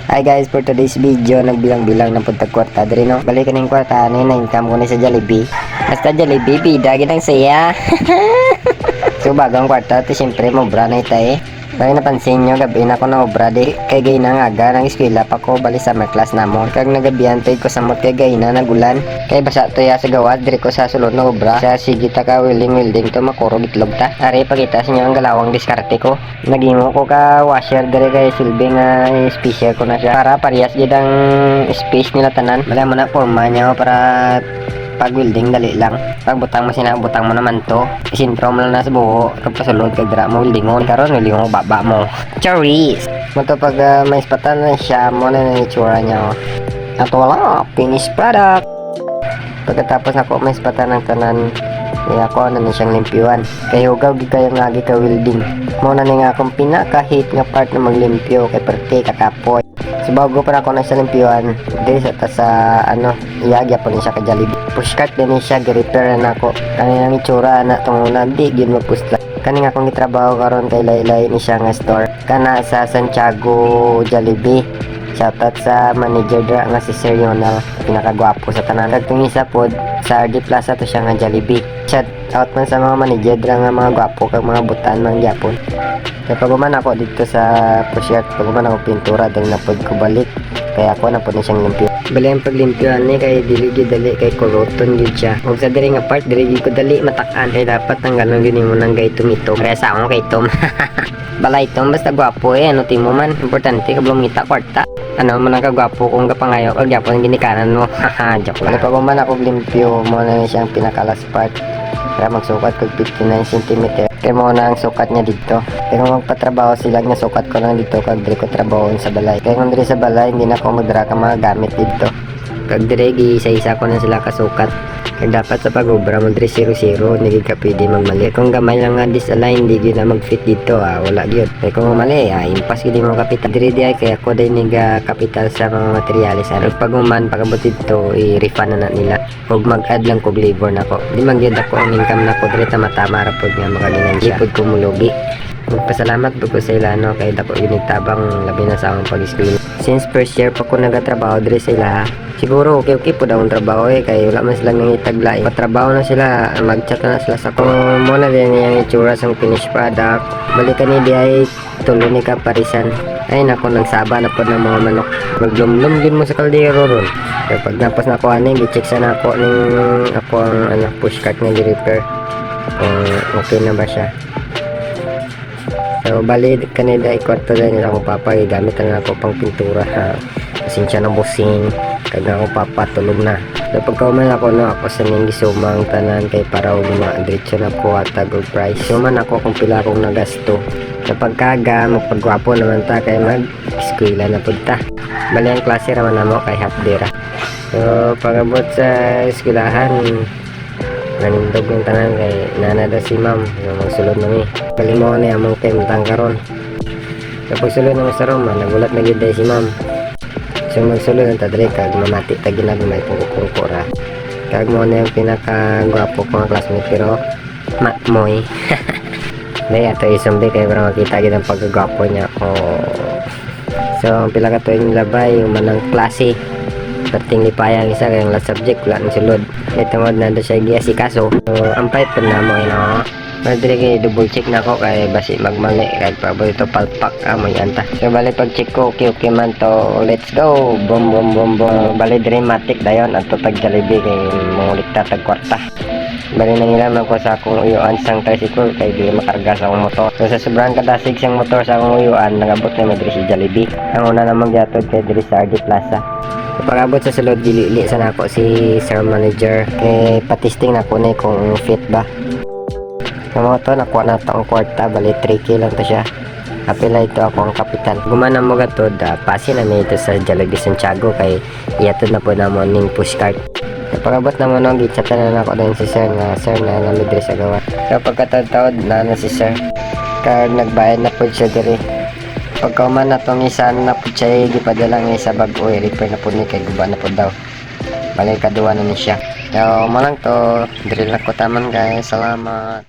Hi guys, for today's video, nagbilang-bilang ng puntag kwarta. Dari no, balik ka ng kwarta, ano yun, na-income ko na sa Jollibee. Basta Jollibee, bida, ginang saya. So bagang kwarta, ito siyempre, mobra na ita eh. Kaya napansin nyo, gabi na ako na obra di. Kay gay na nga aga, ng eskwela pa ko, bali summer class na mo. Kag nagabihan to ko samot kay gay na nagulan. Kay basa to ya sa gawas, diri ko sa sulod na obra. Sa sigita ka welding to makuro gitlog ta. Ari pagita sa inyo ang galawang diskarte ko. Nagimo ko ka washer diri kay silbi nga special ko na siya. Para parehas gid ang space nila tanan. Wala mo na forma niya para pag welding dali lang. Pag butang mo butang mo naman to. Isintro mo lang na sa buho. Kapag kag dra mo weldingon. Karon welding mo baba mo. Choris! Mo to pag may ispatan na siya mo na itsura niya. Oh. At wala, finished product. Pagkatapos ako may ispatan ng tanan. Kaya ako na siyang limpyuan. Kaya hugaw di kayo nga ka welding. Mo na nga akong pinaka-hate nga part na maglimpyo. Kay parte kakapoy. So bago pa ako na siya limpyuan. Dili sa ano, iyagya po niya ka Jollibee. Pushcart din siya, gi-repair na ako. Kani ang itsura na tunguna, di gid mapusla. Kani nga akong gitrabaho karon kay laylay ni siya nga store. Kana sa Santiago Jollibee. Shoutout sa manager dra nga si Sir Yonel, pinakagwapo sa tanan. Kag isa pod sa RD Plaza to siya nga Jollibee. Shoutout man sa mga manager dra nga mga gwapo kag mga butan mang gyapon. Kaya paguman ako dito sa pushcart, paguman ako pintura dahil napod ko balik. Kaya ako napod na siyang limpyo. Bali ang paglimpyoan ni kay dili gid dali kay kuroton gid siya. Ug sa diri nga part diri gid ko dali matak-an kay dapat tanggalan gid mo nang gaytom ito. Kaya sa akong kaytom. Balay itom basta gwapo eh ano timo man importante ka blong ngita kwarta. Ano man ang kagwapo kung kapangayo kag gyapon ginikanan mo. Haha, joke lang. Paguman ako limpyo mo na siyang pinakalas part. Para magsukat kag 59 cm. Kaya mo na ang sukat niya dito. Kaya kung magpatrabaho sila nga sukat ko lang dito kag diri ko trabahoon sa balay. Kaya kung diri sa balay hindi na ako magdra ka mga gamit dito. Kag diri isa-isa ko na sila kasukat. Kag dapat sa pag-obra mo diri 0-0 hindi ka pwede magmali. Kung gamay lang nga disalign hindi gid na mag-fit dito wala gyud. Kaya kung mali impas gid mo kapital. Diri di ay kaya ko din niga kapital sa mga materyales. Ano pag uman pagabot dito i-refund na nila. Ug mag-add lang kog labor nako. Di man gyud ako ang income nako diri tama-tama ra pod nga makaginansya. Ipod ko mulugi. Magpasalamat po ko sa ila no kay dako ginigtabang labi na sa akong pag-school. Since first year pa ko nagatrabaho diri sa ila, siguro okay po daw ang trabaho kay wala man silang nangitaglain. Patrabaho na sila, mag-chat na sila sa ko. Mo na din yung itsura sang finished product. Balikan ni di ay tuloy ni kaparisan. Ay nako nagsaba na po ng mga manok. Maglumlum din mo sa kaldero ron. Kaya pag napos na ako ani, gi-check sana ako ning ako ang pushcart nga gi-repair. Okay na ba siya? So bali kanida ikwarto din nila akong papa gamit na ako pang pintura pasensya ng busing kag ako papa tulog na. So pagkauman ako no ako sa ning gisumang tanan kay para uma diretso na ko hatag og price. Suman ako kung pila akong nagasto. Sa pagkaga magpagwapo naman ta kay mag-eskwela na pud ta. Bali ang klase ra man namo kay half day ra. So pagabot sa eskwelahan nanindog yung tanan kay nanada si ma'am yung magsulod nami kalimaw na yung mga tang karon kapag sulod naman sa Roma nagulat na gid si ma'am so magsulod ang tadre kag mamati ta ginagmay pungko ra kag mo na yung pinaka-gwapo ko nga classmate pero moy dahil ato isumbi kay para makita gid ang pagkagwapo niya so ang pila ka tuwing labay yung manang klase dating lipayang isa kayong last subject wala nang sulod ito mo na doon siya giasikaso so ang pipe po na mo madali kay double check na ako kay basi magmali kay pabot ito palpak may anta so bali pag check ko okay man to let's go boom boom boom boom bali dramatic dayon at tag Jollibee kay mangulik tatag kwarta bali nang ilaman ko sa akong uyuan sang tricycle kay di makarga sa akong motor so sa sobrang kadasig sang motor sa akong uyuan nagabot na madiri si Jollibee ang una namang gatod kay diri sa RD Plaza. Pag-abot sa sulod dili sana ako si Sir Manager kay patisting na ko na kung fit ba sa moto nakuha na ito ang kwarta bali 3K lang to siya apila ito ako ang kapital gumana mo gatod pasin na ito sa Jollibee Santiago kay iyatod na po na mo ning pushcart pag-abot na mo nung gichatan na ako din si Sir na Sir na namidri sa gawa so pagkataod na si Sir kag nagbayad na po siya diri pagkauman na tong isa na po siya gipadala nga sa bag-o repair na po ni kay guba na po daw balik kaduwa na ni siya so malang to drill na ko taman guys salamat.